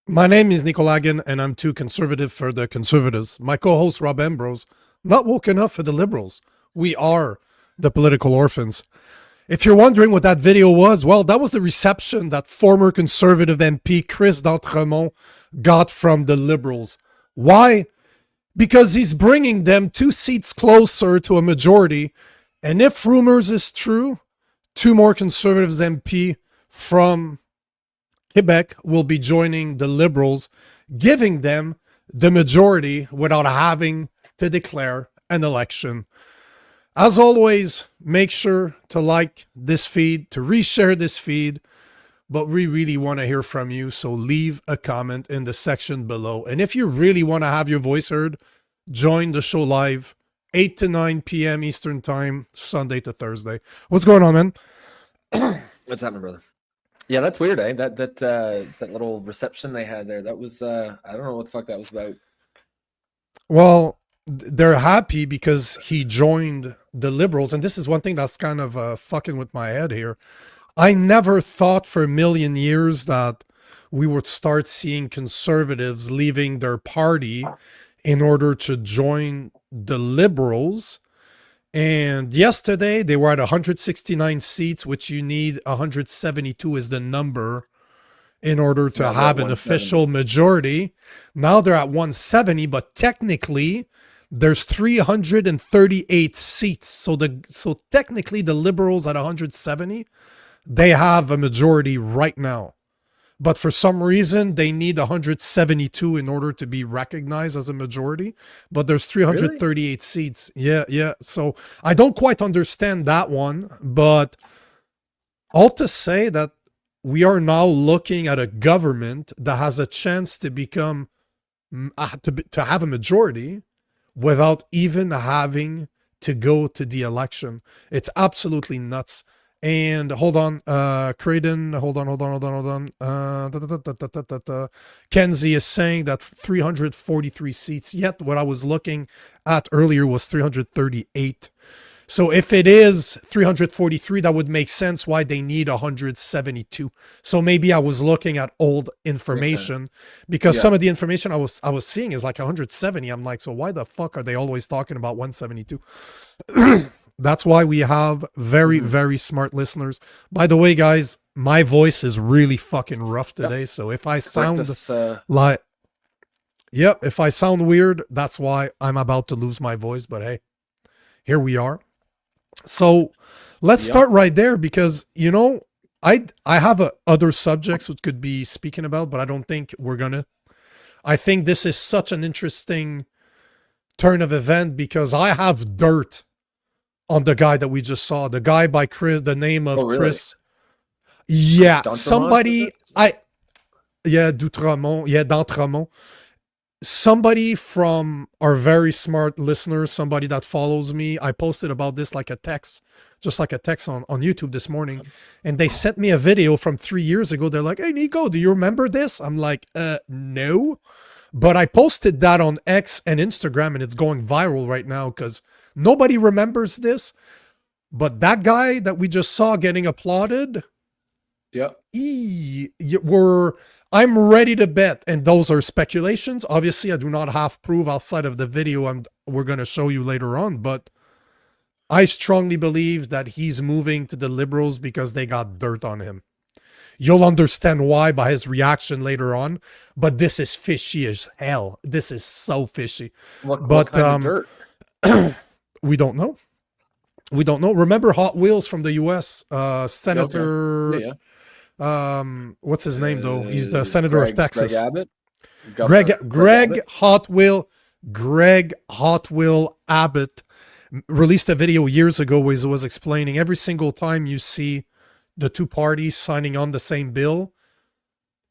My name is Nico Lagan, and I'm too conservative for the conservatives. My co-host Rob Ambrose, not woke enough for the liberals. We are the political orphans. If you're wondering what that video was, well, that was the reception that former conservative MP Chris d'Entremont got from the liberals. Why? Because he's bringing them 2 seats closer to a majority. And if rumors is true, 2 more conservatives MP from Quebec will be joining the Liberals, giving them the majority without having to declare an election. As always, make sure to like this feed, to reshare this feed, but we really want to hear from you, so leave a comment in the section below. And if you really want to have your voice heard, join the show live, 8 to 9 p.m. Eastern Time, Sunday to Thursday. What's going on, man? What's happening, brother? Yeah, that's weird, eh? That little reception they had there. That was I don't know what the fuck that was about. Well, they're happy because he joined the Liberals, and this is one thing that's kind of fucking with my head here. I never thought for a million years that we would start seeing conservatives leaving their party in order to join the Liberals. And yesterday they were at 169 seats, which you need 172 is the number in order to have an official majority. Now they're at 170, but technically there's 338 seats. So technically the Liberals at 170, they have a majority right now. But for some reason, they need 172 in order to be recognized as a majority. But there's 338 seats. Yeah. So I don't quite understand that one. But all to say that we are now looking at a government that has a chance to become, to have a majority without even having to go to the election. It's absolutely nuts. And hold on, Creighton, hold on. Kenzie is saying that 343 seats. Yet what I was looking at earlier was 338. So if it is 343, that would make sense why they need 172. So maybe I was looking at old information because some of the information I was seeing is like 170. I'm like, so why the fuck are they always talking about 172? That's why we have very, very smart listeners. By the way, guys, my voice is really fucking rough today. So if I sound if I sound weird, that's why I'm about to lose my voice. But hey, here we are. So let's start right there because, you know, I have other subjects which could be speaking about, but I don't think we're gonna. I think this is such an interesting turn of event because I have dirt on the guy that we just saw, the guy by Chris, the name of Chris. Yeah, somebody, D'Entremont. Somebody from our very smart listeners, somebody that follows me. I posted about this like a text, just like a text on YouTube this morning. And they sent me a video from 3 years ago. They're like, hey, Nico, do you remember this? I'm like, no. But I posted that on X and Instagram and it's going viral right now because nobody remembers this, but that guy that we just saw getting applauded, I'm ready to bet, and those are speculations. Obviously, I do not have proof outside of the video we're going to show you later on, but I strongly believe that he's moving to the Liberals because they got dirt on him. You'll understand why by his reaction later on, but this is fishy as hell. This is so fishy. What kind of dirt? We don't know. Remember Hot Wheels from the U.S. Senator? What's his name though? He's the senator of Texas. Greg Hot Wheel Abbott released a video years ago where he was explaining every single time you see the two parties signing on the same bill,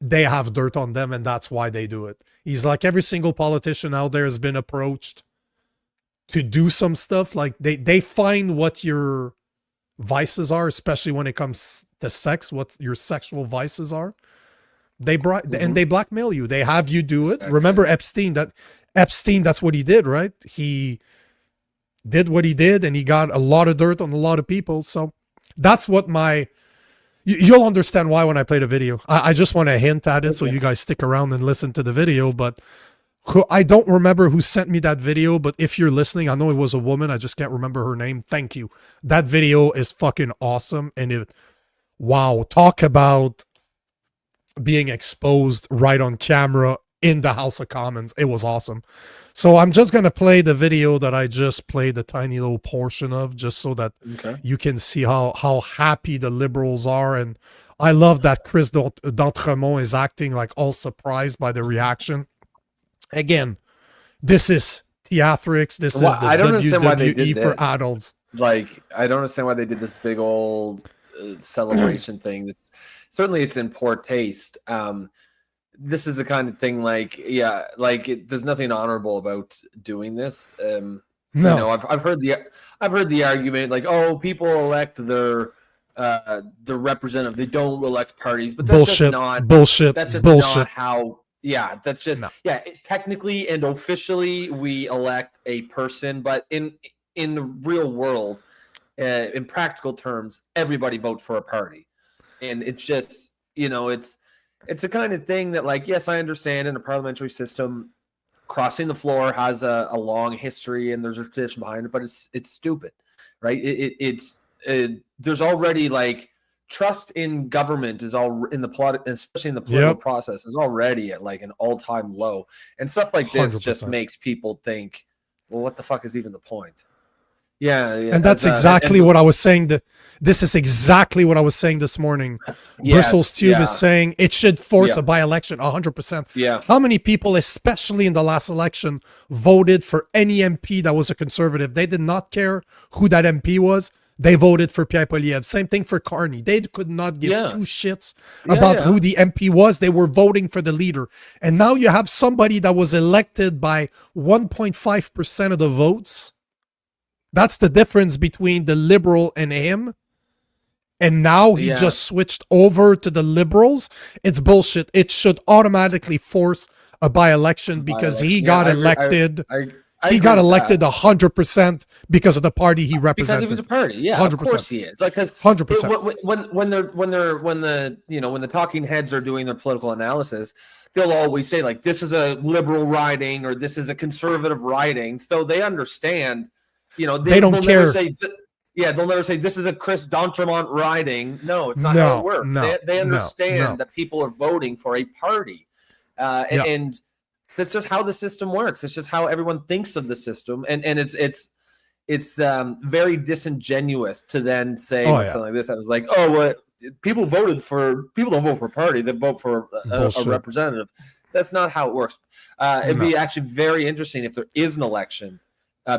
they have dirt on them, and that's why they do it. He's like, every single politician out there has been approached to do some stuff. Like they find what your vices are, especially when it comes to sex, what your sexual vices are. And they blackmail you. They have you do it. Remember Epstein, that's what he did, right? He did what he did and he got a lot of dirt on a lot of people. So that's what my You'll understand why when I play the video. I just want to hint at it so Okay. you guys stick around and listen to the video. But I don't remember who sent me that video, but if you're listening, I know it was a woman. I just can't remember her name. Thank you. That video is fucking awesome. And wow, talk about being exposed right on camera in the House of Commons. It was awesome. So I'm just going to play the video that I just played a tiny little portion of, just so that you can see how happy the Liberals are. And I love that Chris D'Entremont is acting like all surprised by the reaction. Again, this is theatrics. This is the I don't understand why they did WWE for this. adults. Like, I don't understand why they did this big old celebration thing. That's certainly it's in poor taste. This is the kind of thing like, yeah, like there's nothing honorable about doing this. No, you know, I've heard the argument like, oh, people elect their representative. They don't elect parties, but that's just not bullshit. That's just bullshit. not how. Yeah, that's just technically and officially we elect a person, but in the real world, in practical terms, everybody votes for a party, and it's just, you know, it's a kind of thing that, like, yes, I understand in a parliamentary system, crossing the floor has a long history and there's a tradition behind it, but it's stupid, right? There's already like trust in government is all in the plot, especially in the political process, is already at like an all-time low, and stuff like this 100%. just makes people think, well, what the fuck is even the point? Yeah, and that's exactly what I was saying. This is exactly what I was saying this morning. Bristol's Tube is saying it should force a by-election, 100%. Yeah. How many people, especially in the last election, voted for any MP that was a conservative? They did not care who that MP was. They voted for Pierre Poilievre. Same thing for Carney. They could not give two shits about who the MP was. They were voting for the leader. And now you have somebody that was elected by 1.5% of the votes. That's the difference between the Liberal and him. And now he just switched over to the Liberals. It's bullshit. It should automatically force a by-election because he got elected. He got elected 100% because of the party he represented. Because he was a party, 100%. Of course he is. Like, 100%. When the talking heads are doing their political analysis, they'll always say like, this is a liberal riding or this is a conservative riding. So they understand. You know, they don't care. They'll never say this is a Chris D'Entremont riding. No, it's not how it works. They understand that people are voting for a party, and that's just how the system works. It's just how everyone thinks of the system, and it's very disingenuous to then say something like this. I was like, people don't vote for a party; they vote for a representative. That's not how it works. It'd be actually very interesting if there is an election.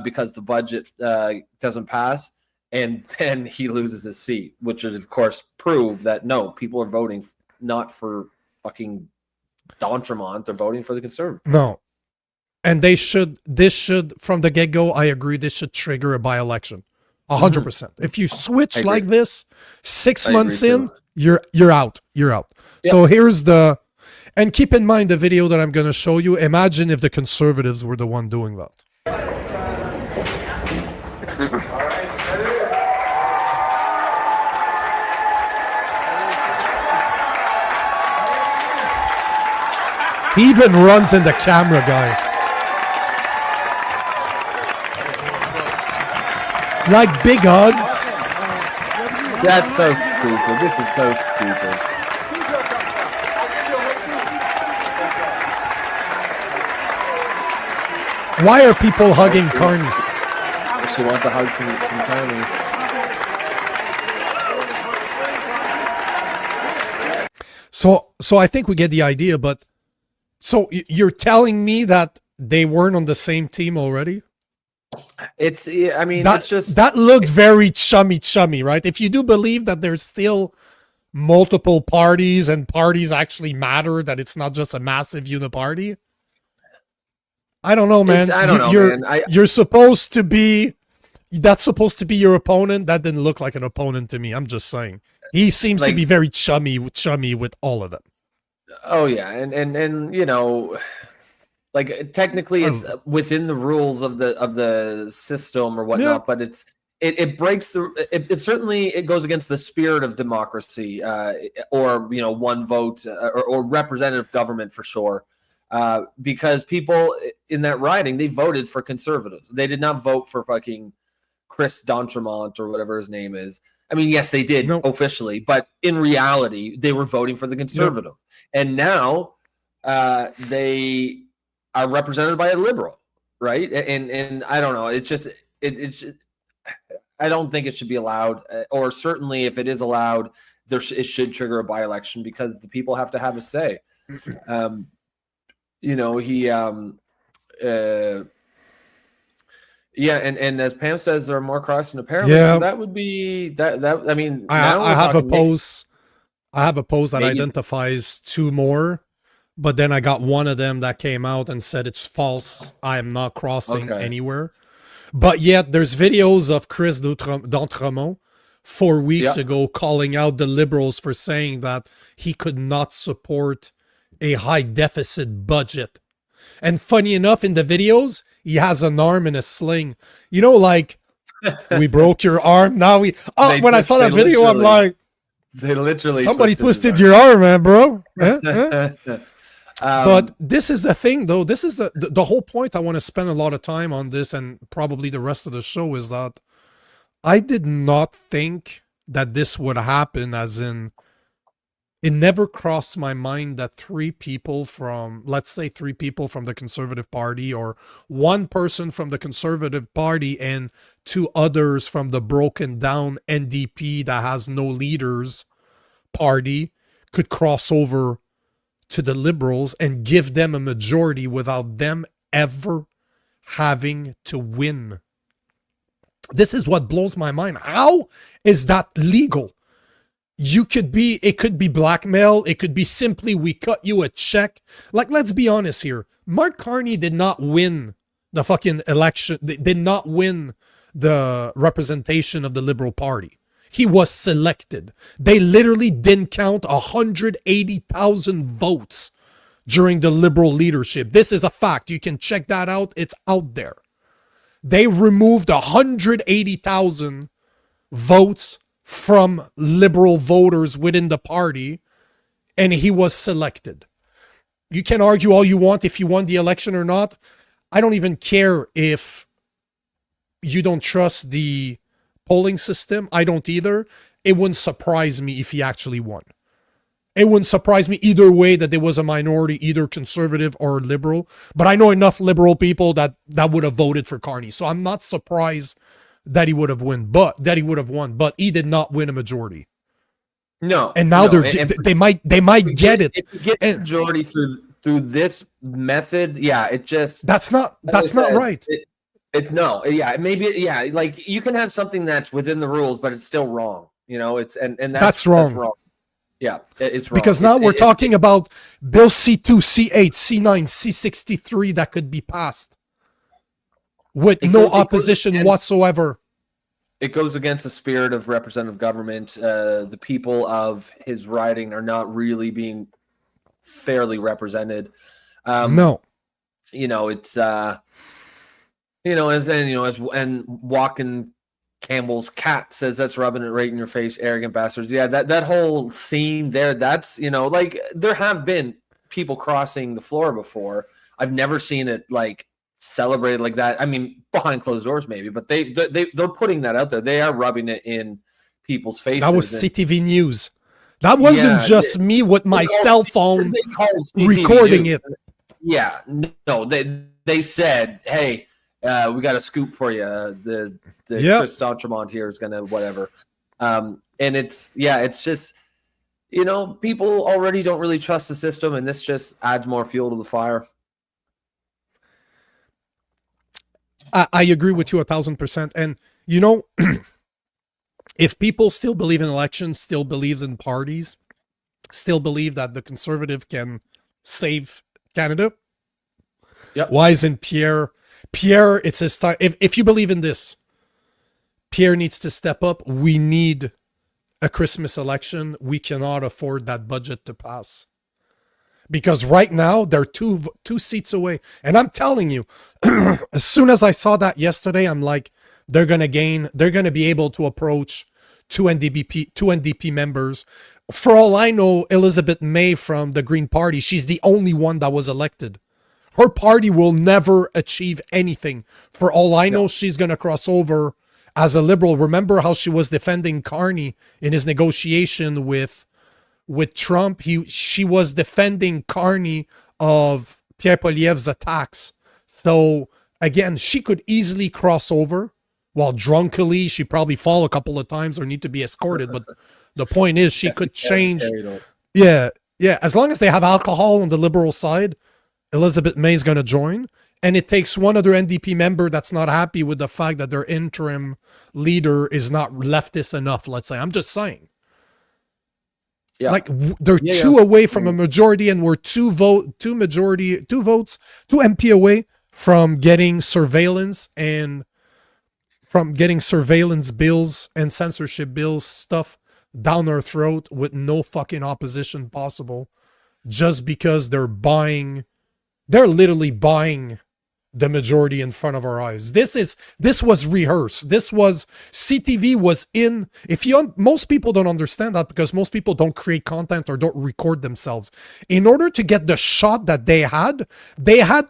Because the budget doesn't pass, and then he loses his seat, which would, of course, prove that, no, people are voting not for fucking D'Entremont. They're voting for the Conservative. No. And this should, from the get-go, I agree, this should trigger a by-election. 100%. If you switch like this, 6 months in, you're out. You're out. Yep. So here's and keep in mind the video that I'm going to show you. Imagine if the Conservatives were the one doing that. He even runs in the camera, guy. Like big hugs. That's so stupid. This is so stupid. Why are people hugging Carney? She wants a hug from Carney. So I think we get the idea, but so you're telling me that they weren't on the same team already? It's just that looked very chummy, right? If you do believe that there's still multiple parties and parties actually matter, that it's not just a massive uniparty. I don't know, man. You're supposed to be. That's supposed to be your opponent. That didn't look like an opponent to me. I'm just saying. He seems to be very chummy with all of them. Oh yeah, and you know, like technically it's within the rules of the system or whatnot, but it breaks it certainly it goes against the spirit of democracy, or one vote, or representative government for sure, because people in that riding, they voted for conservatives. They did not vote for fucking Chris D'Entremont or whatever his name is. I mean, yes, they did officially, but in reality, they were voting for the conservative. And now they are represented by a liberal, right? And I don't know. It's just I don't think it should be allowed, or certainly if it is allowed, it should trigger a by-election because the people have to have a say. Yeah, and as Pam says, there are more crossing apparently. Yeah. So that would be that. I mean, I have a post. I have a post that identifies two more, but then I got one of them that came out and said it's false. I am not crossing anywhere. But yet, there's videos of Chris D'Entremont 4 weeks ago calling out the liberals for saying that he could not support a high deficit budget. And funny enough, in the videos, he has an arm in a sling. Like, we broke your arm. Now when I saw that video, I'm like, they literally somebody twisted your arm, man, bro. But this is the thing, though. This is the whole point. I want to spend a lot of time on this, and probably the rest of the show, is that I did not think that this would happen, as in, it never crossed my mind that let's say three people from the Conservative Party, or one person from the Conservative Party and two others from the broken down NDP that has no leaders party could cross over to the Liberals and give them a majority without them ever having to win. This is what blows my mind. How is that legal? It could be blackmail. It could be simply, we cut you a check. Like, let's be honest here. Mark Carney did not win the fucking election. Did not win the representation of the Liberal Party. He was selected. They literally didn't count 180,000 votes during the Liberal leadership. This is a fact. You can check that out. It's out there. They removed 180,000 votes from Liberal voters within the party, and he was selected. You can argue all you want if he won the election or not. I don't even care if you don't trust the polling system. I don't either. It wouldn't surprise me if he actually won. It wouldn't surprise me either way that there was a minority, either conservative or liberal. But I know enough liberal people that would have voted for Carney. So I'm not surprised that he would have won, but he did not win a majority. No. And now they might get it. If you get a majority through this method, that's not right. Like, you can have something that's within the rules, but it's still wrong. That's wrong. That's wrong. Yeah, it's wrong. Because now we're talking about Bill C2, C8, C9, C63 that could be passed with no opposition whatsoever. It goes against the spirit of representative government. The people of his riding are not really being fairly represented. No. It's and walking Campbell's cat says, that's rubbing it right in your face, arrogant bastards. Yeah, that whole scene there, that's, like, there have been people crossing the floor before. I've never seen it like celebrated like that. I mean, behind closed doors maybe, but they're putting that out there. They are rubbing it in people's faces. That was CTV News. That wasn't just me with my cell phone recording it. Yeah, no, they said, hey, we got a scoop for you. The Chris D'Entremont here is gonna whatever. And it's just, people already don't really trust the system, and this just adds more fuel to the fire. I agree with you 1,000%. And if people still believe in elections, still believes in parties, still believe that the Conservative can save Canada, why isn't Pierre, it's his time. If you believe in this, Pierre needs to step up. We need a Christmas election. We cannot afford that budget to pass. Because right now, they're two seats away. And I'm telling you, as soon as I saw that yesterday, I'm like, they're going to be able to approach two NDP members. For all I know, Elizabeth May from the Green Party, she's the only one that was elected. Her party will never achieve anything. For all I know, she's going to cross over as a liberal. Remember how she was defending Carney in his negotiation with Trump? She was defending Carney of Pierre Poilievre's attacks. So again, she could easily cross over. While drunkenly, she probably fall a couple of times or need to be escorted. But the point is, she could change. Yeah. As long as they have alcohol on the liberal side, Elizabeth May is going to join. And it takes one other NDP member that's not happy with the fact that their interim leader is not leftist enough, let's say. I'm just saying. Yeah. Like, they're two away from a majority, and we're two MP away from getting surveillance bills and censorship bills stuff down our throat with no fucking opposition possible, just because they're literally buying the majority in front of our eyes. This was rehearsed. CTV was in. Most people don't understand that because most people don't create content or don't record themselves. In order to get the shot that they had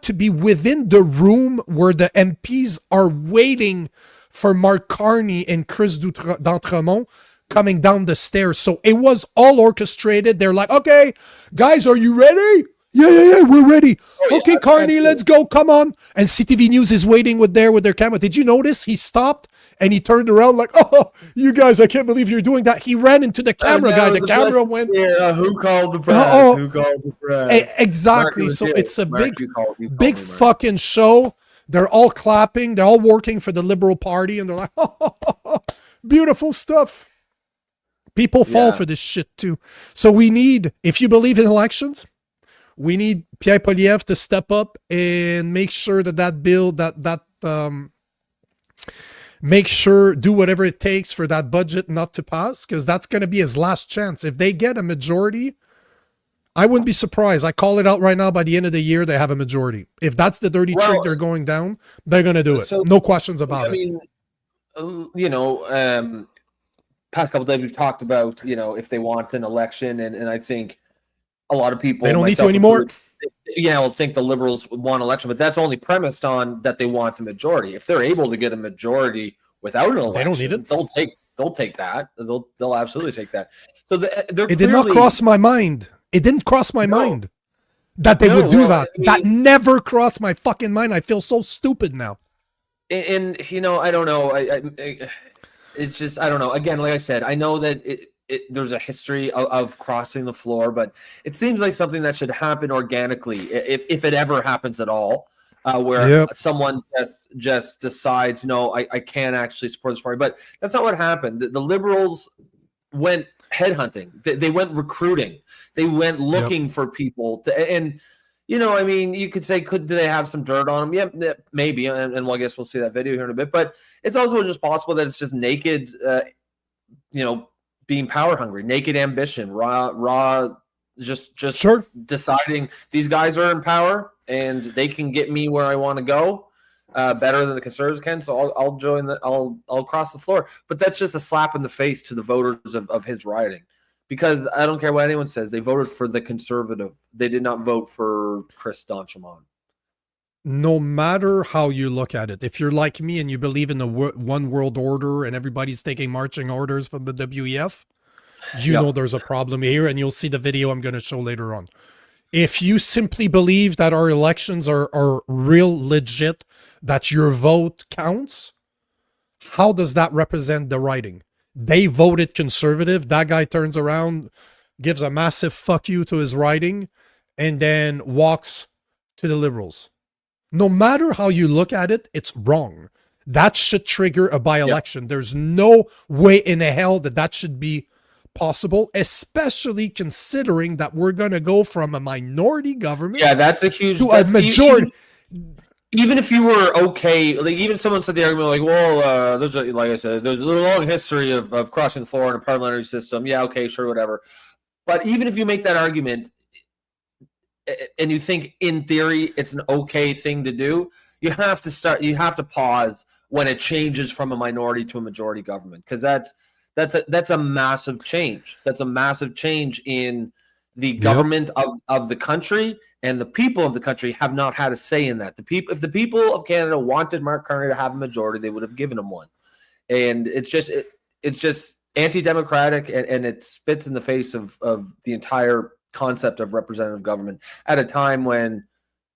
to be within the room where the MPs are waiting for Mark Carney and Chris d'Entremont coming down the stairs. So it was all orchestrated. They're like, okay, guys, are you ready? Yeah, we're ready. Okay, Carney, let's go. Come on. And CTV News is waiting with their camera. Did you notice he stopped and he turned around like, oh, you guys, I can't believe you're doing that. He ran into the camera guy. The camera went. Yeah, who called the press? Who called the press? Exactly. So it's a big fucking show. They're all clapping. They're all working for the Liberal Party. And they're like, oh, beautiful stuff. People fall for this shit too. So we need, if you believe in elections, we need Pierre Poilievre to step up and make sure that bill, make sure, do whatever it takes for that budget not to pass, because that's going to be his last chance. If they get a majority, I wouldn't be surprised. I call it out right now, by the end of the year, they have a majority. If that's the dirty trick they're going down, they're going to do it. No questions about it. I mean, past couple of days we've talked about, if they want an election, and I think a lot of people, they don't need to anymore. Think the Liberals want election, but that's only premised on that they want a majority. If they're able to get a majority without an election, they don't need it. They'll take that. They'll absolutely take that. So it did not cross my mind. It didn't cross my mind that they would do that. That never crossed my fucking mind. I feel so stupid now. And I don't know. It's just, I don't know. Again, like I said, I know that there's a history of crossing the floor, but it seems like something that should happen organically, if it ever happens at all, where someone just decides, no, I can't actually support this party. But that's not what happened. The Liberals went headhunting. They went recruiting. They went looking for people. You could say, do they have some dirt on them? Yeah, maybe. And I guess we'll see that video here in a bit. But it's also just possible that it's just naked, being power hungry, naked ambition, raw, just deciding these guys are in power and they can get me where I want to go better than the Conservatives can. So I'll join I'll cross the floor. But that's just a slap in the face to the voters of his riding, because I don't care what anyone says. They voted for the Conservative. They did not vote for Chris d'Entremont. No matter how you look at it, if you're like me and you believe in the one world order and everybody's taking marching orders from the WEF, you know there's a problem here, and you'll see the video I'm going to show later on. If you simply believe that our elections are real legit, that your vote counts, how does that represent the riding? They voted Conservative. That guy turns around, gives a massive fuck you to his riding, and then walks to the Liberals. No matter how you look at it, it's wrong. That should trigger a by-election. Yep. There's no way in hell that should be possible, especially considering that we're going to go from a minority government that's a huge to a majority. Even if you were okay, like even someone said the argument like, well, there's like I said, there's a long history of crossing the floor in a parliamentary system. Yeah, okay, sure, whatever. But even if you make that argument, and you think in theory it's an okay thing to do, you have to pause when it changes from a minority to a majority government, because that's a massive change. That's a massive change in the government of the country, and the people of the country have not had a say in that. If the people of Canada wanted Mark Carney to have a majority, they would have given him one. And it's just anti-democratic, and it spits in the face of the entire concept of representative government at a time when,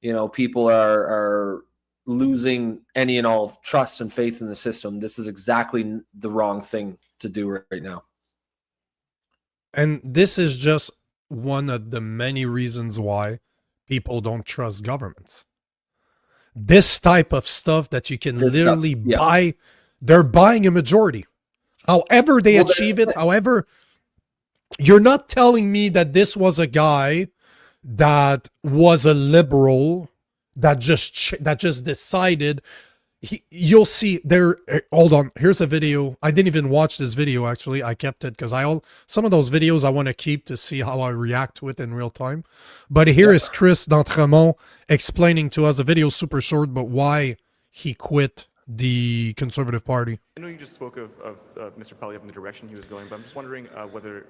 you know, people are losing any and all trust and faith in the system. This is exactly the wrong thing to do right now. And this is just one of the many reasons why people don't trust governments. This type of stuff that you can literally buy, they're buying a majority. However they achieve it, however, you're not telling me that this was a guy that was a liberal that just decided. You'll see there. Hold on. Here's a video. I didn't even watch this video, actually. I kept it because some of those videos I want to keep to see how I react to it in real time. But here is Chris d'Entremont explaining to us. The video is super short, but why he quit the Conservative Party. I know you just spoke of Mr. Poilievre and the direction he was going, but I'm just wondering whether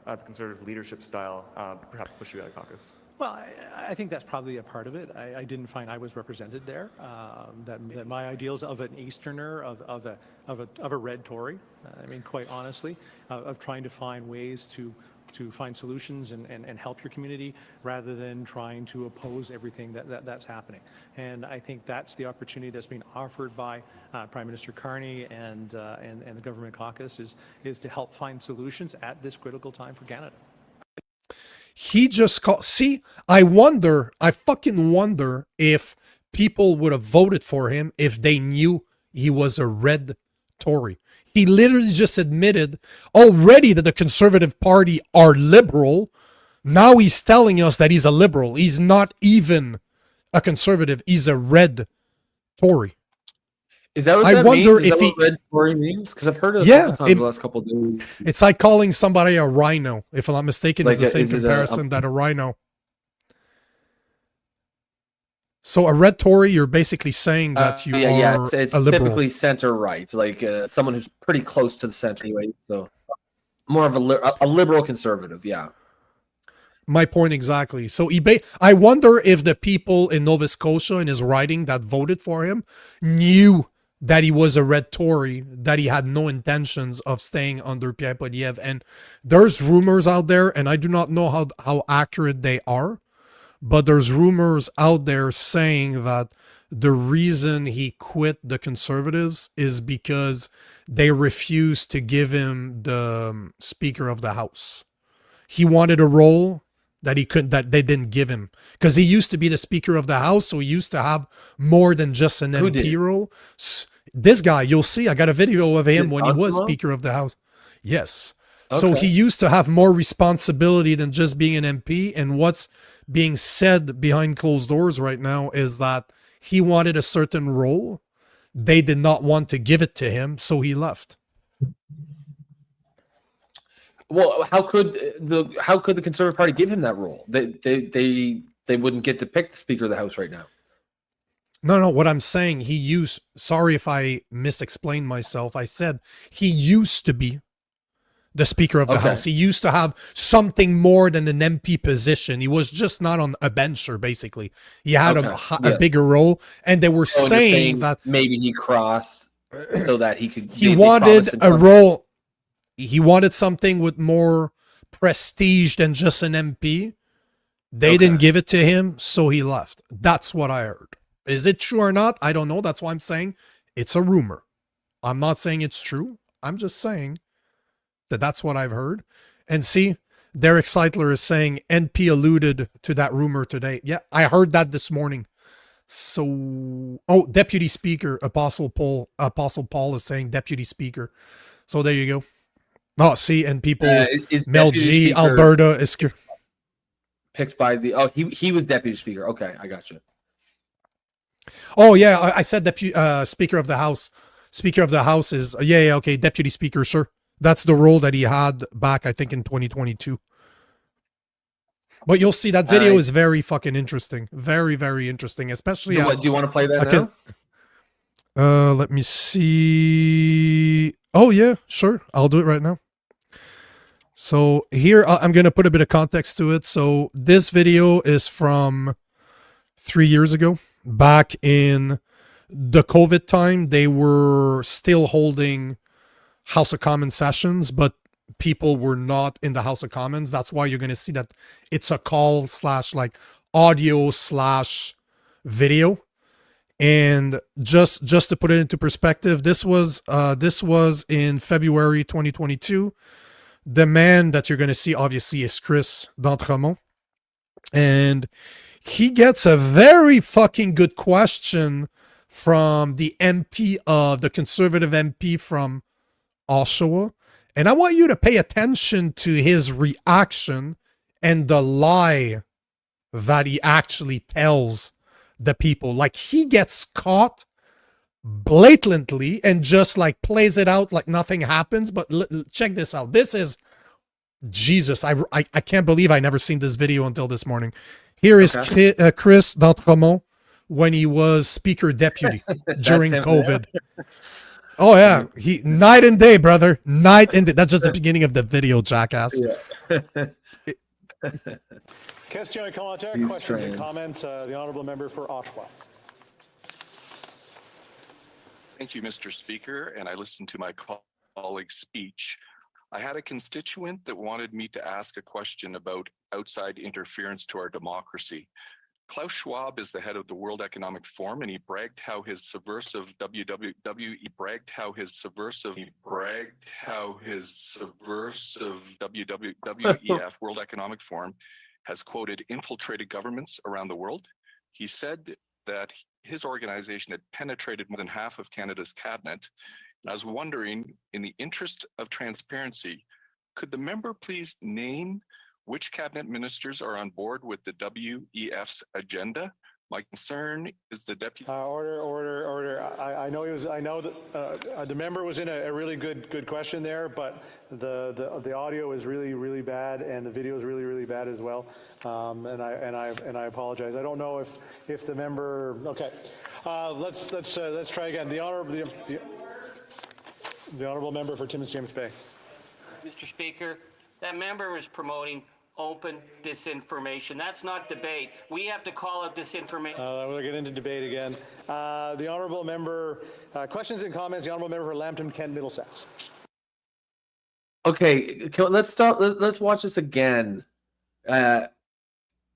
the Conservative leadership style perhaps pushed you out of caucus. Well, I think that's probably a part of it. I didn't find I was represented there. That my ideals of an Easterner, of a red Tory, I mean, quite honestly, of trying to find ways to find solutions and help your community rather than trying to oppose everything that's happening. And I think that's the opportunity that's being offered by Prime Minister Carney and the government caucus is to help find solutions at this critical time for Canada. He just called. See, I fucking wonder if people would have voted for him if they knew he was a red Tory. He literally just admitted already that the Conservative Party are liberal. Now he's telling us that he's a liberal. He's not even a conservative. He's a red Tory. Is that what that means? Is that what red Tory means? Because I've heard it the last couple of days. It's like calling somebody a rhino. If I'm not mistaken, it's the same comparison that a rhino. So a red Tory, you're basically saying that you are it's a liberal. Typically center-right, like someone who's pretty close to the center anyway. So more of a liberal conservative, yeah. My point exactly. So I wonder if the people in Nova Scotia in his riding that voted for him knew that he was a red Tory, that he had no intentions of staying under Pierre Poilievre. And there's rumors out there, and I do not know how accurate they are, but there's rumors out there saying that the reason he quit the Conservatives is because they refused to give him the Speaker of the House. He wanted a role that they didn't give him, because he used to be the Speaker of the House, so he used to have more than just an MP role. This guy, you'll see, I got a video of him when he was Speaker of the House. Yes. Okay. So he used to have more responsibility than just being an MP, and what's being said behind closed doors right now is that he wanted a certain role. They did not want to give it to him, so he left. Well, how could the Conservative Party give him that role? They wouldn't get to pick the Speaker of the House right now. No, what I'm saying, sorry if I misexplained myself. I said he used to be the Speaker of the House. He used to have something more than an MP position. He was just not on a bencher, basically. He had a bigger role, and they were saying that maybe he crossed so that he could. He wanted a role. He wanted something with more prestige than just an MP. They didn't give it to him, so he left. That's what I heard. Is it true or not? I don't know. That's why I'm saying it's a rumor. I'm not saying it's true. I'm just saying that that's what I've heard. And see, Derek Seitler is saying NP alluded to that rumor today. Yeah, I heard that this morning. So, Deputy Speaker, Apostle Paul is saying Deputy Speaker. So there you go. Oh, see, and people, Mel G, Alberta is picked by the. He was Deputy Speaker. Okay, I got you. Oh yeah, I said Deputy Speaker of the House. Speaker of the House is okay. Deputy Speaker, sure. That's the role that he had back, I think, in 2022. But you'll see that video is very fucking interesting. Very, very interesting. Especially do you want to play that now? Let me see. Oh, yeah, sure. I'll do it right now. So here, I'm going to put a bit of context to it. So this video is from 3 years ago, back in the COVID time. They were still holding House of Commons sessions, but people were not in the House of Commons. That's why you're going to see that it's a call / like audio / video. And just to put it into perspective, this was in February 2022. The man that you're going to see, obviously, is Chris D'Entremont. And he gets a very fucking good question from the MP of the conservative MP from Oshawa. And I want you to pay attention to his reaction and the lie that he actually tells the people. Like, he gets caught blatantly and just like plays it out like nothing happens. But check this out. This is Jesus. I can't believe I never seen this video until this morning. Here is Chris D'Entremont when he was Speaker Deputy during COVID. Oh yeah, he night and day, brother, night and day. That's just the beginning of the video, jackass. Yeah. Question and commentaire, questions and comments. The honourable member for Oshawa. Thank you, Mr. Speaker, and I listened to my colleague's speech. I had a constituent that wanted me to ask a question about outside interference to our democracy. Klaus Schwab is the head of the World Economic Forum, and he bragged how his subversive WWF World Economic Forum has quoted infiltrated governments around the world. He said that his organization had penetrated more than half of Canada's cabinet. And I was wondering, in the interest of transparency, could the member please name which cabinet ministers are on board with the WEF's agenda? My concern is the deputy. Order. I know that the member was in a really good question there, but the audio is really bad and the video is really bad as well. And I apologize. I don't know if the member. Okay, let's try again. The honourable member for Timmins James Bay. Mr. Speaker, that member was promoting open disinformation. That's not debate. We have to call out disinformation. We'll get into debate again. The honourable member, questions and comments. The honourable member for Lambton, Kent, Middlesex. Okay, let's start. Let's watch this again. I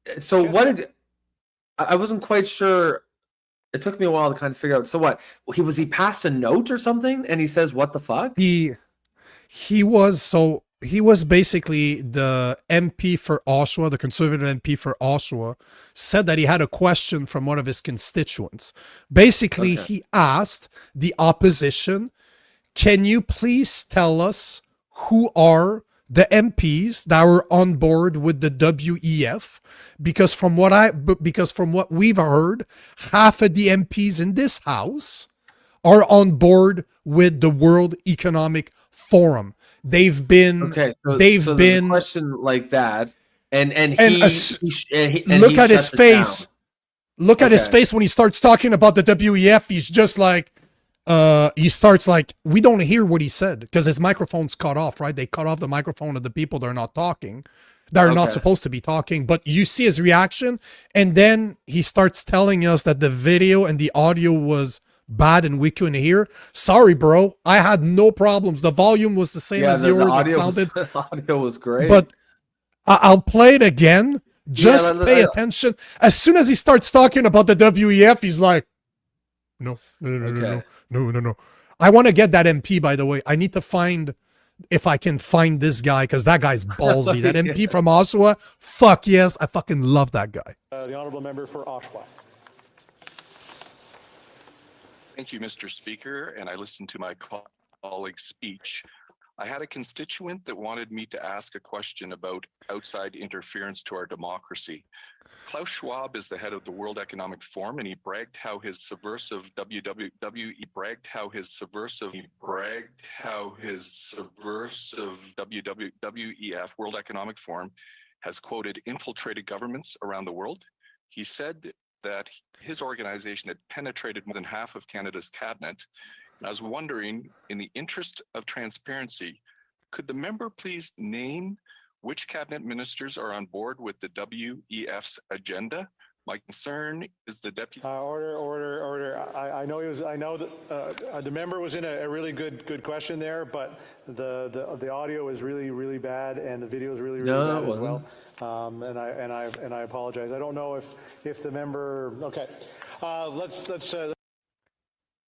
wasn't quite sure. It took me a while to kind of figure out. So what? He passed a note or something, and he says, "What the fuck?" He was basically the MP for Oshawa, the conservative MP for Oshawa, said that he had a question from one of his constituents. Basically, he asked the opposition, can you please tell us who are the MPs that were on board with the WEF? Because from what we've heard, half of the MPs in this house are on board with the World Economic Forum. They've been a question like that, and look at his face. Look at his face when he starts talking about the WEF. He's just like, he starts like, we don't hear what he said because his microphone's cut off, right? They cut off the microphone of the people that are not talking, that are not supposed to be talking. But you see his reaction, and then he starts telling us that the video and the audio was bad and we couldn't hear. Sorry, bro. I had no problems. The volume was the same as yours. The audio was great. But I'll play it again. Just pay attention. As soon as he starts talking about the WEF, he's like, no. I want to get that MP, by the way. I need to find, if I can find this guy, because that guy's ballsy. That MP from Oshawa, fuck yes. I fucking love that guy. The honourable member for Oshawa. Thank you, Mr. Speaker, and I listened to my colleague's speech. I had a constituent that wanted me to ask a question about outside interference to our democracy. Klaus Schwab is the head of the World Economic Forum, and he bragged how his subversive WWF World Economic Forum has quoted infiltrated governments around the world. He said that his organization had penetrated more than half of Canada's cabinet. And I was wondering, in the interest of transparency, could the member please name which cabinet ministers are on board with the WEF's agenda? My concern is the deputy. Order. I know that the member was in a really good question there, but the audio is really bad and the video is really bad as well. And I apologize. I don't know if the member. Okay, let's.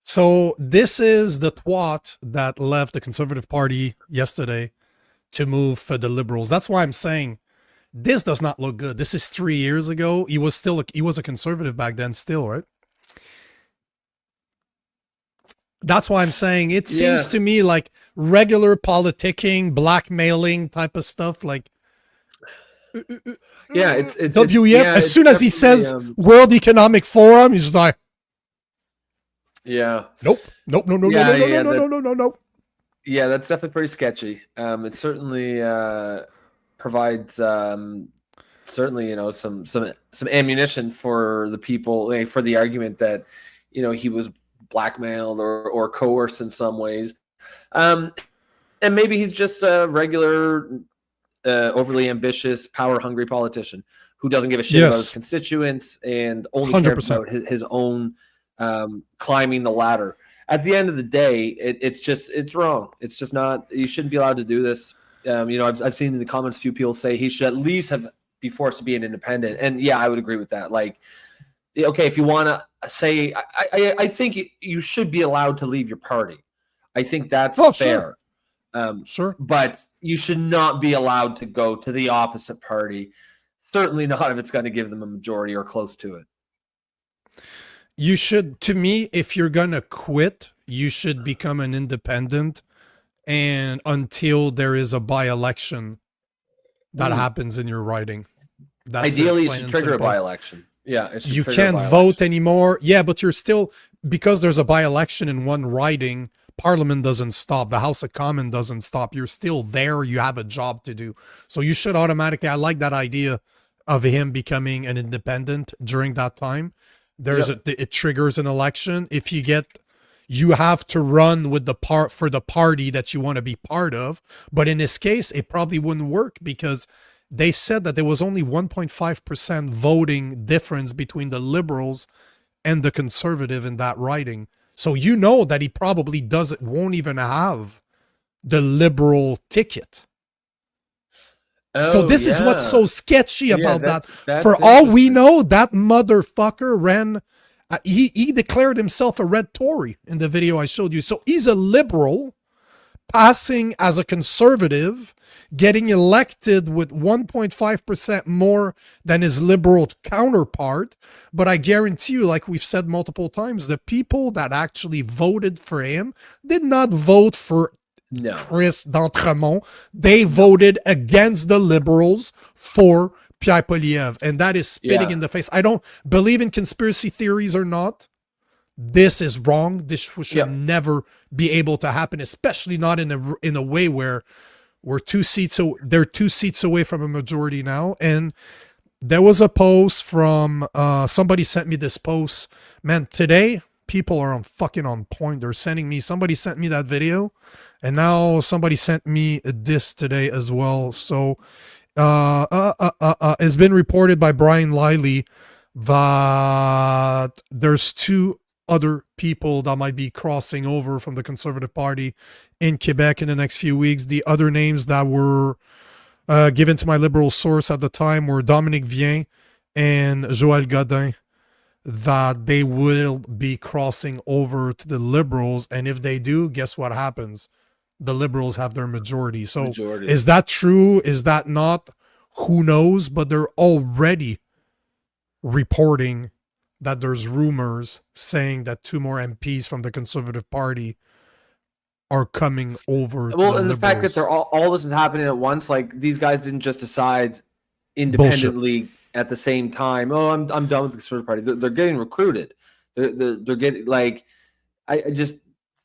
So this is the twat that left the Conservative Party yesterday to move for the Liberals. That's why I'm saying this does not look good. This is 3 years ago. He was a conservative back then still, right? That's why I'm saying it seems to me like regular politicking, blackmailing type of stuff. Like, it's WEF. As soon as he says World Economic Forum, he's like, nope. Yeah, that's definitely pretty sketchy. It certainly provides certainly some ammunition for the people, for the argument that he was blackmailed or coerced in some ways, and maybe he's just a regular overly ambitious, power hungry politician who doesn't give a shit about his constituents and only 100%. Cares about his own climbing the ladder. At the end of the day, it's wrong. It's just not. You shouldn't be allowed to do this. I've seen in the comments a few people say he should at least be forced to be an independent, and I would agree with that. Like, okay, if you want to say, I think you should be allowed to leave your party. I think that's fair. Sure, but you should not be allowed to go to the opposite party. Certainly not if it's going to give them a majority or close to it. You should, to me, if you're going to quit, you should become an independent, and until there is a by-election that happens in your riding. Ideally, it should trigger a by-election. Yeah, you can't vote anymore. Yeah, but you're still, because there's a by-election in one riding, Parliament doesn't stop. The House of Commons doesn't stop. You're still there. You have a job to do. So you should automatically, I like that idea of him becoming an independent during that time. It triggers an election. If you have to run with for the party that you want to be part of. But in this case, it probably wouldn't work because they said that there was only 1.5% voting difference between the Liberals and the Conservative in that riding. So that he probably won't even have the Liberal ticket. So this is what's so sketchy about that. For all we know, that motherfucker ran. He declared himself a red Tory in the video I showed you. So he's a liberal passing as a conservative, getting elected with 1.5% more than his liberal counterpart. But I guarantee you, like we've said multiple times, the people that actually voted for him did not vote for Chris d'Entremont. They voted against the Liberals for Pierre Poilievre, and that is spitting in the face. I don't believe in conspiracy theories or not. This is wrong. This should never be able to happen, especially not in a way where they're 2 seats away from a majority now. And there was a post from somebody sent me this post. Man, today people are on point. Somebody sent me that video, and now somebody sent me this today as well. So it's been reported by Brian Liley that there's 2 other people that might be crossing over from the Conservative Party in Quebec in the next few weeks. The other names that were given to my Liberal source at the time were Dominique Vien and Joël Godin, that they will be crossing over to the Liberals. And if they do, guess what happens? The Liberals have their majority. So is that true? Is that not? Who knows? But they're already reporting that there's rumors saying that 2 more MPs from the Conservative Party are coming over. Well, and the fact that they're all this is happening at once, like these guys didn't just decide independently at the same time. Oh, I'm done with the Conservative Party. They're getting recruited. They're getting like, I just.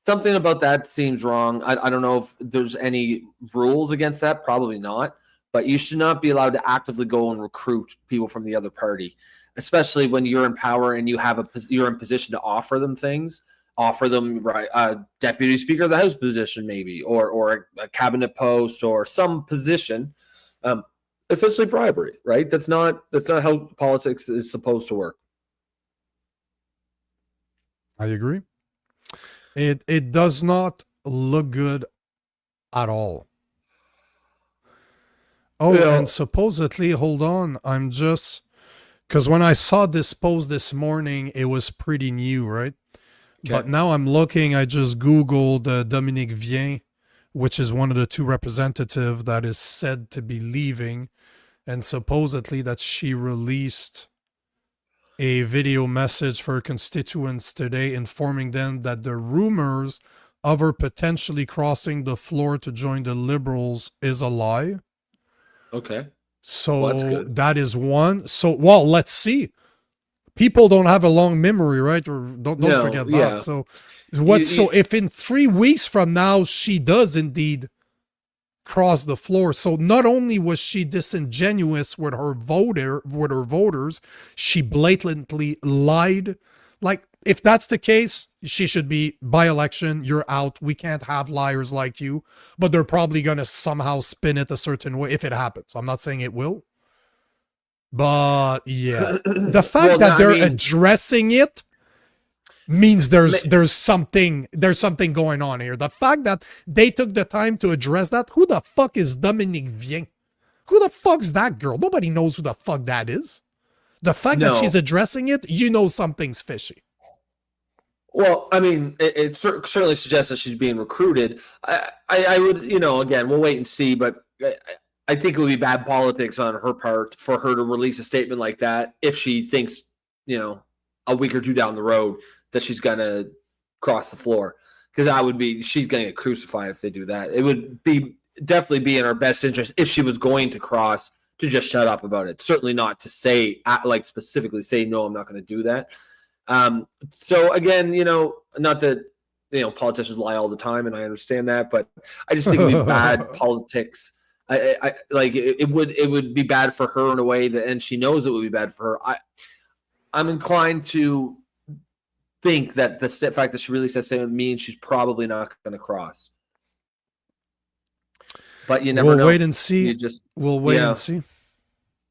Something about that seems wrong. I don't know if there's any rules against that. Probably not. But you should not be allowed to actively go and recruit people from the other party. especially when you're in power and you're in position to offer them things, offer them deputy speaker of the House position maybe, or a cabinet post or some position, essentially bribery, right? That's not how politics is supposed to work. I agree. It does not look good at all. Oh, Yeah. and supposedly, hold on, I'm just, because when I saw this post this morning, it was pretty new, right? Okay. But now I'm looking, I just Googled Dominique Vien, which is one of the two representatives that is said to be leaving, and supposedly that she released a video message for her constituents today informing them that the rumors of her potentially crossing the floor to join the Liberals is a lie. Okay. So Well, that's good. that is one. So, well, let's see. People don't have a long memory, right? Or don't forget that. Yeah. So so if in 3 weeks from now she does indeed cross the floor, so not only was she disingenuous with her voters, she blatantly lied. Like, if that's the case, she should be by election, you're out. We can't have liars like you. But they're probably going to somehow spin it a certain way if it happens. I'm not saying it will. But yeah, the fact that they're addressing it means there's something going on here. The fact that they took the time to address that. Who the fuck is Dominique Vien? Who the fuck's that girl? Nobody knows who the fuck that is. The fact that she's addressing it, you know something's fishy. Well, I mean, it certainly suggests that she's being recruited. I would, again, we'll wait and see, but I think it would be bad politics on her part for her to release a statement like that if she thinks, a week or two down the road that she's going to cross the floor. Because she's going to get crucified if they do that. It would definitely be in her best interest if she was going to cross to just shut up about it. Certainly not to say, specifically say, no, I'm not going to do that. So again, not that, politicians lie all the time, and I understand that, but I just think it would be bad politics. It would be bad for her in a way that, and she knows it would be bad for her. I'm inclined to think that the fact that she released that statement means she's probably not going to cross. But you never know. We'll wait and see. We'll wait and see.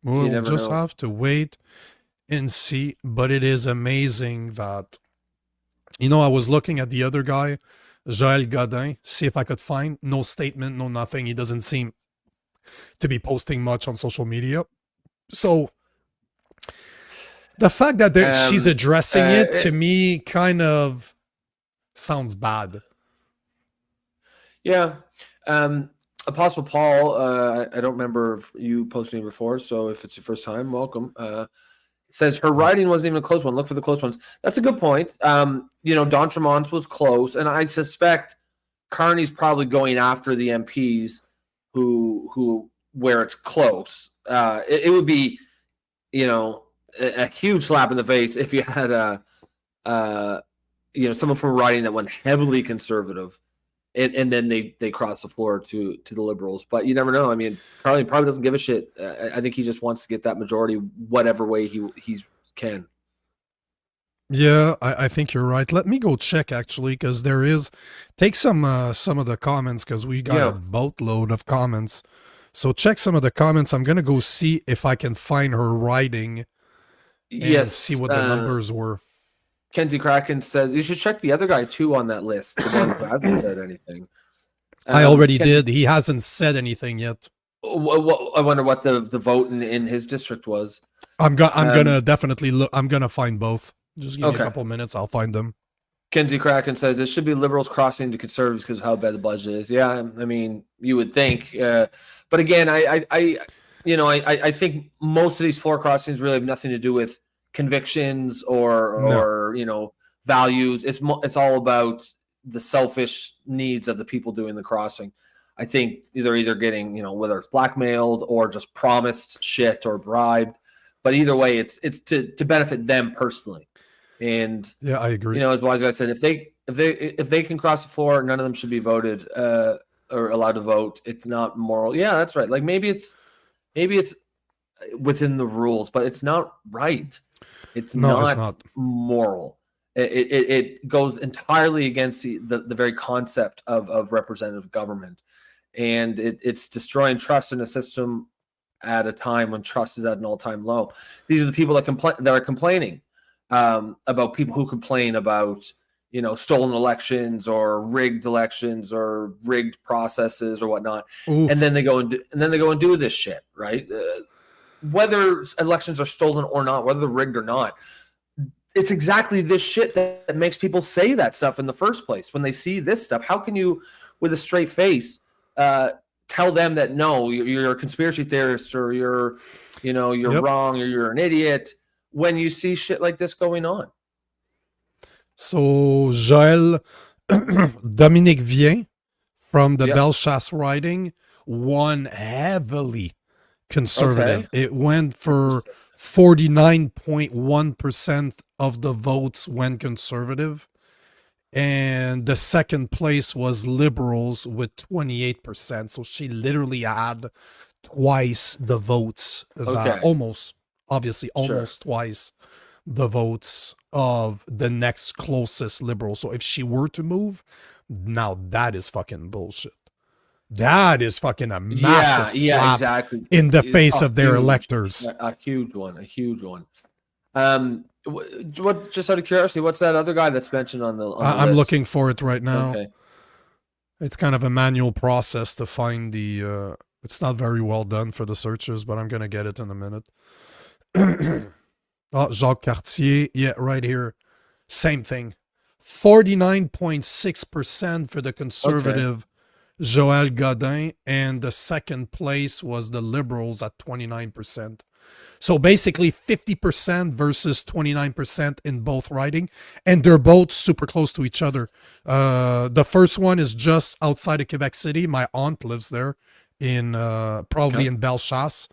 We'll just have to wait and see. But it is amazing that, I was looking at the other guy, Joël Godin, see if I could find no statement, no nothing. He doesn't seem to be posting much on social media. So the fact that she's addressing it, to me, kind of sounds bad. Yeah. Apostle Paul, I don't remember you posting before, so if it's your first time, welcome. Says her writing wasn't even a close one. Look for the close ones. That's a good point. D'Entremont's was close, and I suspect Carney's probably going after the MPs who where it's close. It would be, a huge slap in the face if you had someone from writing that went heavily conservative. And then they cross the floor to the Liberals. But you never know. I mean, Carney probably doesn't give a shit. I think he just wants to get that majority whatever way he can. Yeah, I think you're right. Let me go check, actually, because take some of the comments, because we got a boatload of comments. So check some of the comments. I'm going to go see if I can find her writing and see what the numbers were. Kenzie Kraken says you should check the other guy too on that list, the one who hasn't said anything. I already did. He hasn't said anything yet. I wonder what the vote in his district was. I'm gonna definitely look. I'm gonna find both. Just give me a couple minutes. I'll find them. Kenzie Kraken says it should be Liberals crossing to Conservatives because of how bad the budget is. Yeah, I mean, you would think, but again, I think most of these floor crossings really have nothing to do with convictions or values. It's all about the selfish needs of the people doing the crossing. I think they're either getting, whether it's blackmailed or just promised shit or bribed, but either way, it's to benefit them personally. And yeah, I agree. As Wise Guy said, if they can cross the floor, none of them should be voted or allowed to vote. It's not moral. Yeah, that's right. Like maybe it's within the rules, but it's not right. It's No, it's not not. moral. It goes entirely against the very concept of representative government. And it's destroying trust in a system at a time when trust is at an all-time low. These are the people that are complaining about people who complain about, you know, stolen elections or rigged elections or rigged processes or whatnot. Oof. And then they go and do this shit, right? Whether elections are stolen or not, whether they're rigged or not, it's exactly this shit that makes people say that stuff in the first place. When they see this stuff, how can you, with a straight face, tell them that no, you're a conspiracy theorist or you're wrong or you're an idiot when you see shit like this going on? So Joël Dominique Vien from the Bellechasse riding won heavily conservative. Okay. It went for 49.1% of the votes went conservative. And the second place was Liberals with 28%. So she literally had twice the votes. Almost twice the votes of the next closest Liberal. So if she were to move, now that is fucking bullshit. That is fucking a massive slap in the face of their electors. A huge one. What? Just out of curiosity, what's that other guy that's mentioned on the I'm list? looking for it right now. Okay. It's kind of a manual process to find the... it's not very well done for the searches, but I'm going to get it in a minute. Jacques Cartier. Yeah, right here. Same thing. 49.6% for the conservative Joël Godin, and the second place was the Liberals at 29%. So basically 50% versus 29% in both riding, and they're both super close to each other. The first one is just outside of Quebec City. My aunt lives there in probably in Bellechasse.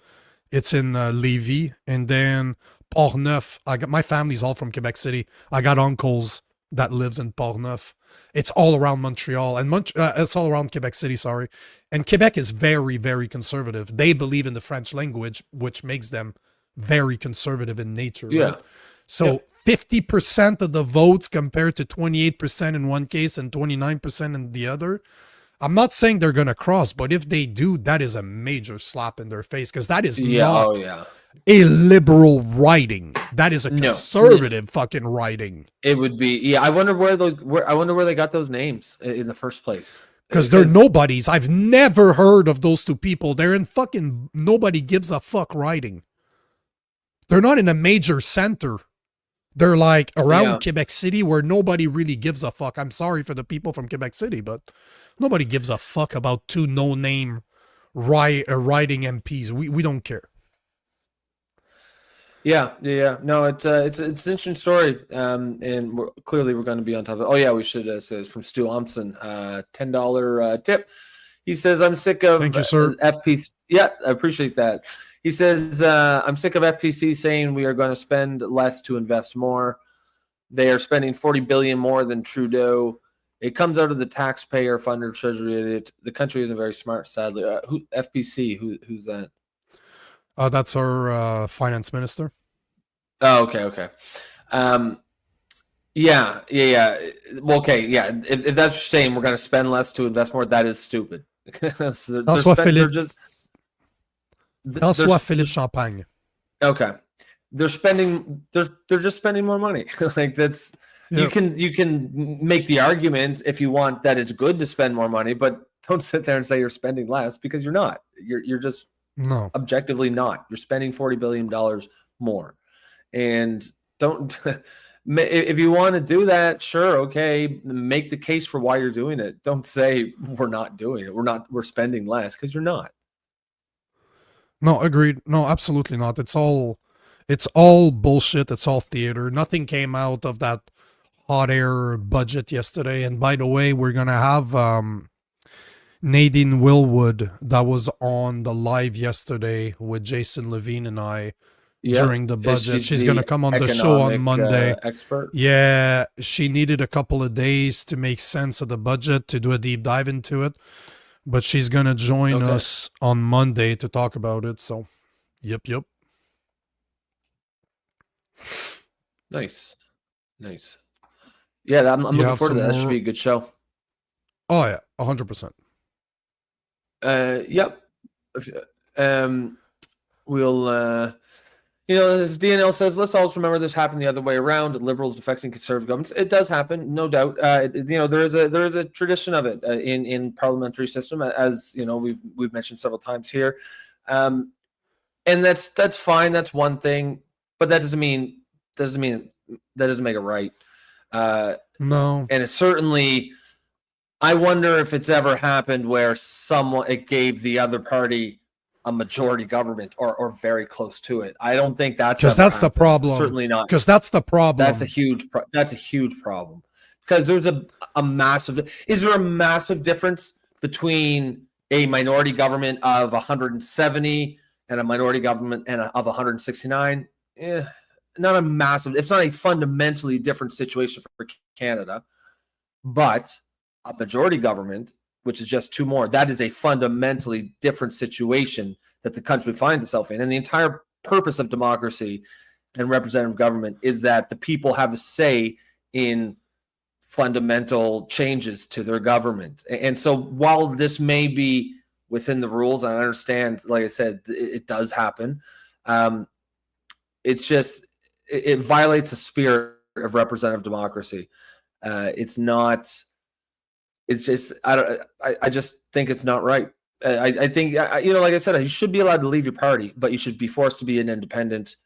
It's in Lévis, and then Portneuf. My family's all from Quebec City. I got uncles that lives in Portneuf. It's all around Montreal and it's all around Quebec City, sorry. And Quebec is very, very conservative. They believe in the French language, which makes them very conservative in nature. Yeah. Right? So 50% of the votes compared to 28% in one case and 29% in the other. I'm not saying they're going to cross, but if they do, that is a major slap in their face, because that is not a liberal writing. That is a conservative fucking writing. It would be, I wonder where they got those names in the first place. Because they're nobodies. I've never heard of those two people. They're in fucking nobody gives a fuck writing. They're not in a major center. They're like around Quebec City where nobody really gives a fuck. I'm sorry for the people from Quebec City, but nobody gives a fuck about two no-name writing MPs. We don't care. Yeah. No, it's an interesting story, and clearly we're going to be on top of it. Oh yeah, we should say this from Stu Thompson, $10 tip. He says, "I'm sick of Thank you, sir. FPC." Yeah, I appreciate that. He says, "I'm sick of FPC saying we are going to spend less to invest more. They are spending $40 billion more than Trudeau. It comes out of the taxpayer-funded treasury. The country isn't very smart, sadly." FPC? Who's that? That's our finance minister. Oh, okay. Yeah. Well, okay, yeah. If that's what you're saying, we're going to spend less to invest more, that is stupid. François Philippe Champagne. Okay. They're just spending more money. Like that's you can make the argument if you want that it's good to spend more money, but don't sit there and say you're spending less, because you're not. You're just objectively not. You're spending $40 billion more. And don't if you want to do that, sure, okay, make the case for why you're doing it. Don't say we're not doing it. We're spending less, because you're not. No, agreed. No, absolutely not. It's all bullshit. It's all theater. Nothing came out of that hot air budget yesterday. And by the way, we're gonna have Nadine Willwood that was on the live yesterday with Jason Levine and I during the budget. She's gonna come on the show on Monday. Expert. Yeah, she needed a couple of days to make sense of the budget, to do a deep dive into it. But she's going to join us on Monday to talk about it. So, yep. Nice. Yeah, I'm looking forward to that. That should be a good show. Oh yeah, 100%. Yep. We'll, as DNL says, let's also remember this happened the other way around. Liberals defecting conservative governments. It does happen, no doubt. There is a tradition of it in parliamentary system, as we've mentioned several times here, and that's fine. That's one thing, but that doesn't mean that doesn't make it right. No, and it's certainly. I wonder if it's ever happened where it gave the other party a majority government or very close to it. I don't think that's because that's the problem. Certainly not. Because that's the problem. That's a huge problem. Because there's a massive. Is there a massive difference between a minority government of 170 and a minority government of 169? Not a massive. It's not a fundamentally different situation for Canada, but a majority government, which is just two more, that is a fundamentally different situation that the country finds itself in. And the entire purpose of democracy and representative government is that the people have a say in fundamental changes to their government. And so while this may be within the rules, and I understand, like I said, it does happen, it's just, it violates the spirit of representative democracy. It's just I just think it's not right. I think like I said, you should be allowed to leave your party, but you should be forced to be an independent,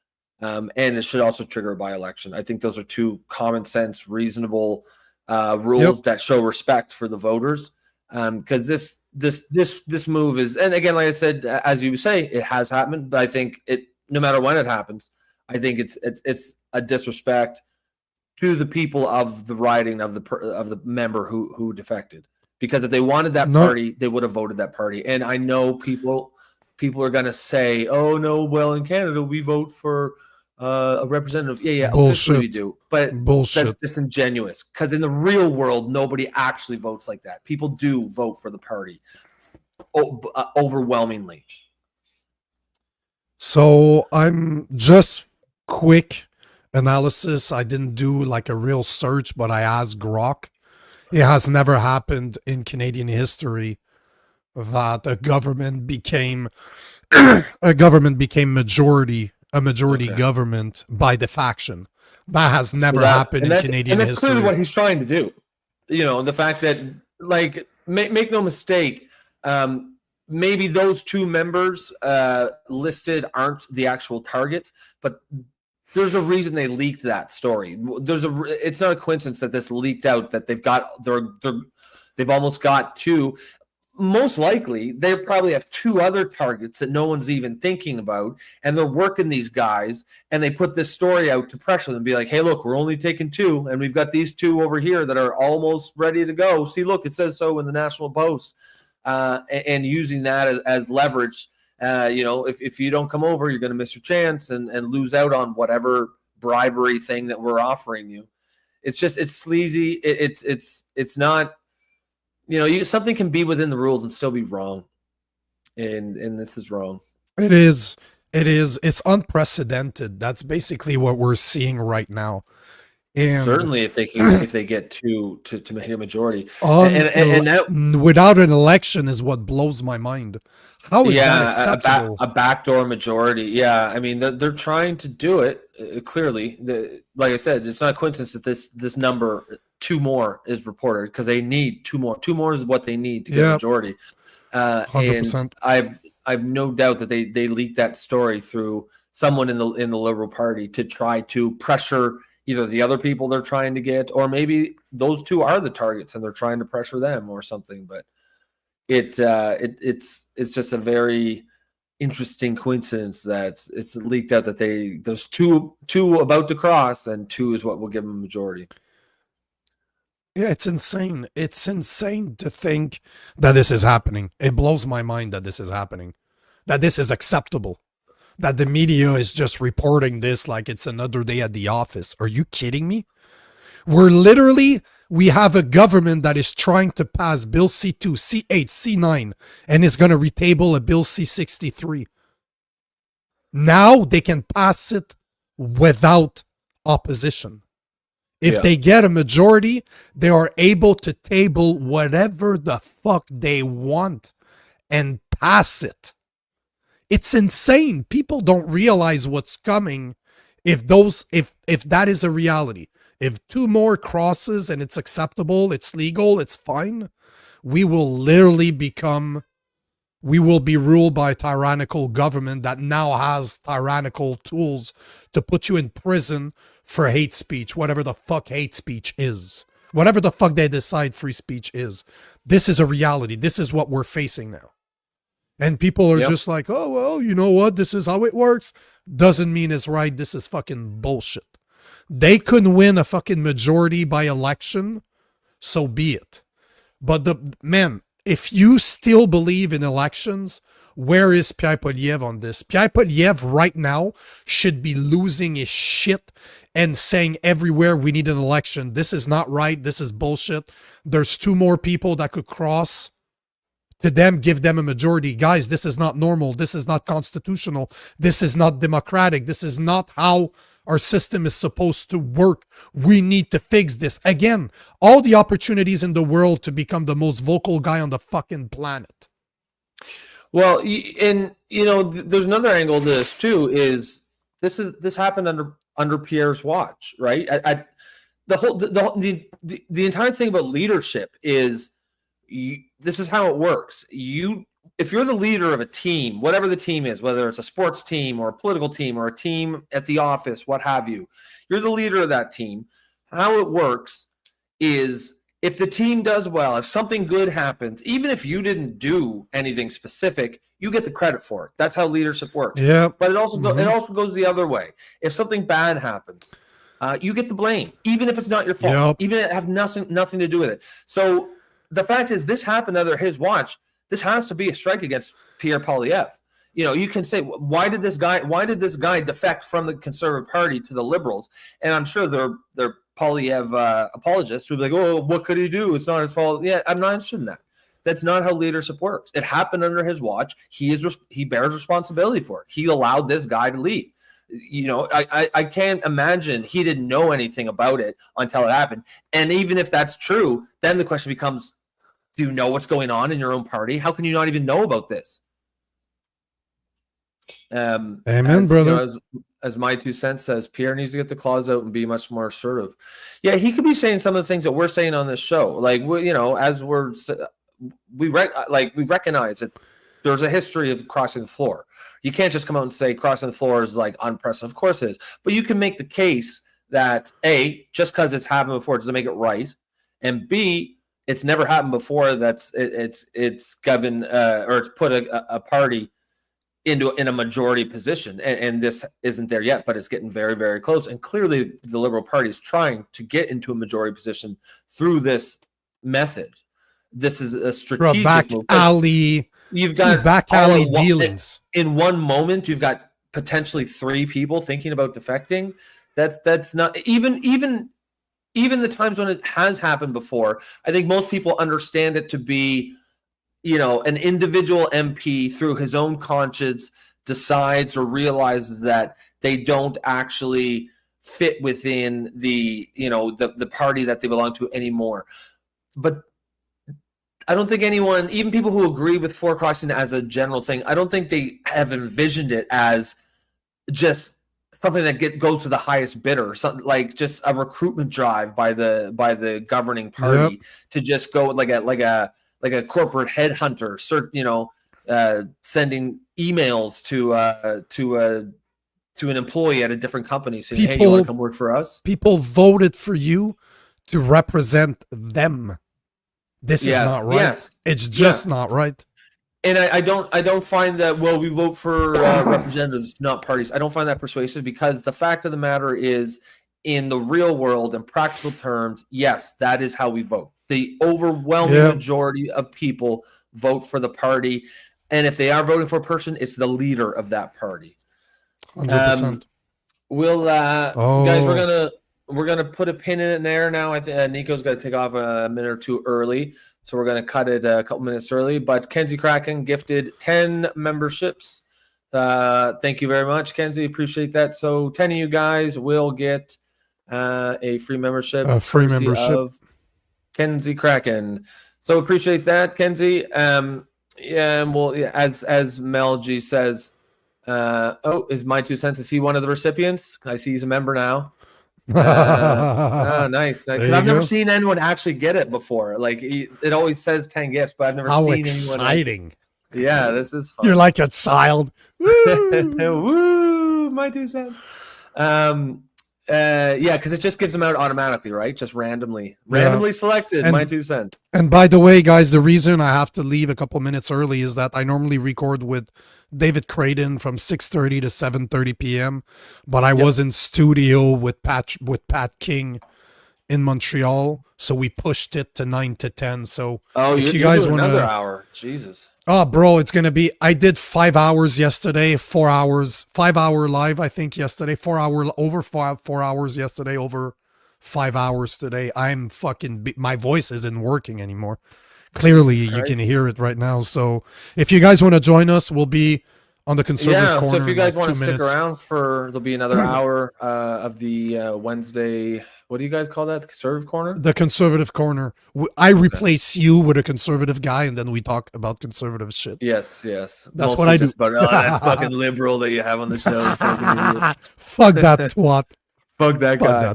and it should also trigger a by-election. I think those are two common sense, reasonable rules that show respect for the voters. Because this move is, and again, like I said, as you say, it has happened, but I think no matter when it happens, I think it's a disrespect to the people of the riding of the member who defected, because if they wanted that party, they would have voted that party. And I know people are going to say, "Oh no, well in Canada we vote for a representative." Yeah, officially we do, but that's disingenuous, because in the real world, nobody actually votes like that. People do vote for the party overwhelmingly. So I'm just quick analysis. I didn't do like a real search, but I asked Grok. It has never happened in Canadian history that a government became majority government by defection. That has never happened in Canadian history. And that's clearly what he's trying to do. The fact that, like, make no mistake, maybe those two members listed aren't the actual targets, but there's a reason they leaked that story. It's not a coincidence that this leaked out, that they've almost got two. Most likely, they probably have two other targets that no one's even thinking about, and they're working these guys, and they put this story out to pressure them, be like, "Hey, look, we're only taking two, and we've got these two over here that are almost ready to go. See, look, it says so in the National Post," and using that as leverage. If you don't come over, you're going to miss your chance and lose out on whatever bribery thing that we're offering you. It's sleazy. It's not, something can be within the rules and still be wrong. And this is wrong. It is. It's unprecedented. That's basically what we're seeing right now. And certainly if they get to make a majority, and that, without an election is what blows my mind. How is that acceptable? A backdoor majority. Yeah, I mean they're trying to do it clearly. Like I said, it's not a coincidence that this number, two more, is reported, because they need two more. Two more is what they need to get a majority. 100%. And I've no doubt that they leaked that story through someone in the Liberal Party to try to pressure either the other people they're trying to get, or maybe those two are the targets and they're trying to pressure them or something. But it's just a very interesting coincidence that it's leaked out that there's two about to cross, and two is what will give them a majority. Yeah, it's insane. It's insane to think that this is happening. It blows my mind that this is happening, that this is acceptable. That the media is just reporting this like it's another day at the office. Are you kidding me? We have a government that is trying to pass Bill C2, C8, C9, and is going to retable a Bill C63. Now they can pass it without opposition. If they get a majority, they are able to table whatever the fuck they want and pass it. It's insane. People don't realize what's coming if that is a reality. If 2 more crosses and it's acceptable, it's legal, it's fine, we will literally we will be ruled by a tyrannical government that now has tyrannical tools to put you in prison for hate speech, whatever the fuck hate speech is. Whatever the fuck they decide free speech is. This is a reality. This is what we're facing now. And people are just like, oh, well, you know what? This is how it works. Doesn't mean it's right. This is fucking bullshit. They couldn't win a fucking majority by election. So be it. But if you still believe in elections, where is Pierre Poilievre on this? Pierre Poilievre right now should be losing his shit and saying everywhere we need an election. This is not right. This is bullshit. There's 2 more people that could cross. To them, give them a majority. Guys, this is not normal. This is not constitutional. This is not democratic. This is not how our system is supposed to work. We need to fix this. Again, all the opportunities in the world to become the most vocal guy on the fucking planet. Well, and there's another angle to this too. Is this happened under Pierre's watch, right? The entire thing about leadership is this is how it works. If you're the leader of a team, whatever the team is, whether it's a sports team or a political team or a team at the office, what have you, you're the leader of that team. How it works is if the team does well, if something good happens, even if you didn't do anything specific, you get the credit for it. That's how leadership works. Yeah. But it also goes the other way. If something bad happens, you get the blame, even if it's not your fault, even if it have nothing to do with it. So the fact is, this happened under his watch. This has to be a strike against Pierre Poilievre. You can say, why did this guy defect from the Conservative Party to the Liberals? And I'm sure they're Poilievre apologists who be like, oh, what could he do? It's not his fault. Yeah, I'm not interested in that. That's not how leadership works. It happened under his watch. He bears responsibility for it. He allowed this guy to leave. I can't imagine he didn't know anything about it until it happened. And even if that's true, then the question becomes, do you know what's going on in your own party? How can you not even know about this? Amen, brother. As my 2 cents says, Pierre needs to get the claws out and be much more assertive. Yeah, he could be saying some of the things that we're saying on this show. Like, as we recognize that there's a history of crossing the floor. You can't just come out and say crossing the floor is like unprecedented. Of course it is. But you can make the case that A, just because it's happened before doesn't make it right. And B, it's never happened before. It's given or it's put a party in a majority position, and this isn't there yet, but it's getting very, very close. And clearly, the Liberal Party is trying to get into a majority position through this method. This is a strategic back move. alley. You've got back alley dealings. In one moment, you've got potentially 3 people thinking about defecting. That's not even the times when it has happened before. I think most people understand it to be, an individual MP through his own conscience decides or realizes that they don't actually fit within the party that they belong to anymore. But I don't think anyone, even people who agree with floor crossing as a general thing, I don't think they have envisioned it as just something that goes to the highest bidder, something like just a recruitment drive by the governing party to just go like a corporate headhunter, sending emails to an employee at a different company saying, hey, you want to come work for us? People voted for you to represent them. This is not right. Yes. It's just not right. And I don't find that, we vote for representatives, not parties. I don't find that persuasive, because the fact of the matter is, in the real world, in practical terms, yes, that is how we vote. The overwhelming majority of people vote for the party. And if they are voting for a person, it's the leader of that party. 100%. Guys, we're gonna put a pin in it there now. I think Nico's got to take off a minute or two early, so we're gonna cut it a couple minutes early. But Kenzie Kraken gifted 10 memberships. Thank you very much, Kenzie. Appreciate that. So 10 of you guys will get a free membership. Free courtesy membership. of Kenzie Kraken. So appreciate that, Kenzie. Yeah, and well, yeah, as Mel G says, is my 2 cents? Is he one of the recipients? I see he's a member now. Nice. Because I've never seen anyone actually get it before. Like it always says 10 gifts, but I've never seen anyone. How exciting! Yeah, this is fun. You're like a child. Woo! Woo! My 2 cents. Yeah, because it just gives them out automatically, right? Just randomly selected. And, my 2 cents. And by the way, guys, the reason I have to leave a couple minutes early is that I normally record with David Creighton from 6:30 to 7:30 p.m. But I was in studio with Pat King in Montreal, so we pushed it to 9 to 10. So if you guys want another hour, Jesus. Oh, bro, it's gonna be. I did 5 hours yesterday, 4 hours, 5 hour live. I think yesterday, 4 hour over 4 hours yesterday, over 5 hours today. I'm fucking. My voice isn't working anymore. Clearly, you can hear it right now. So, if you guys want to join us, we'll be on the conservative corner. So if you guys want to stick around there'll be another hour of the Wednesday. What do you guys call that? The conservative corner? The conservative corner. I replace you with a conservative guy, and then we talk about conservative shit. Yes. That's mostly what I do. But that fucking liberal that you have on the show. Fuck that twat. Fuck that guy.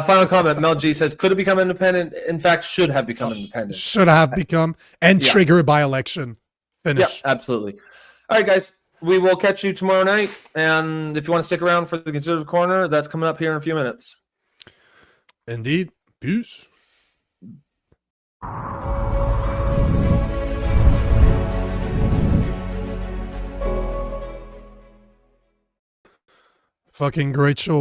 Final comment. Mel G says, could have become independent. In fact, should have become independent. Should have become and trigger by election. Finish. Yeah, absolutely. All right, guys. We will catch you tomorrow night. And if you want to stick around for the conservative corner, that's coming up here in a few minutes. Indeed. Peace. Fucking great show.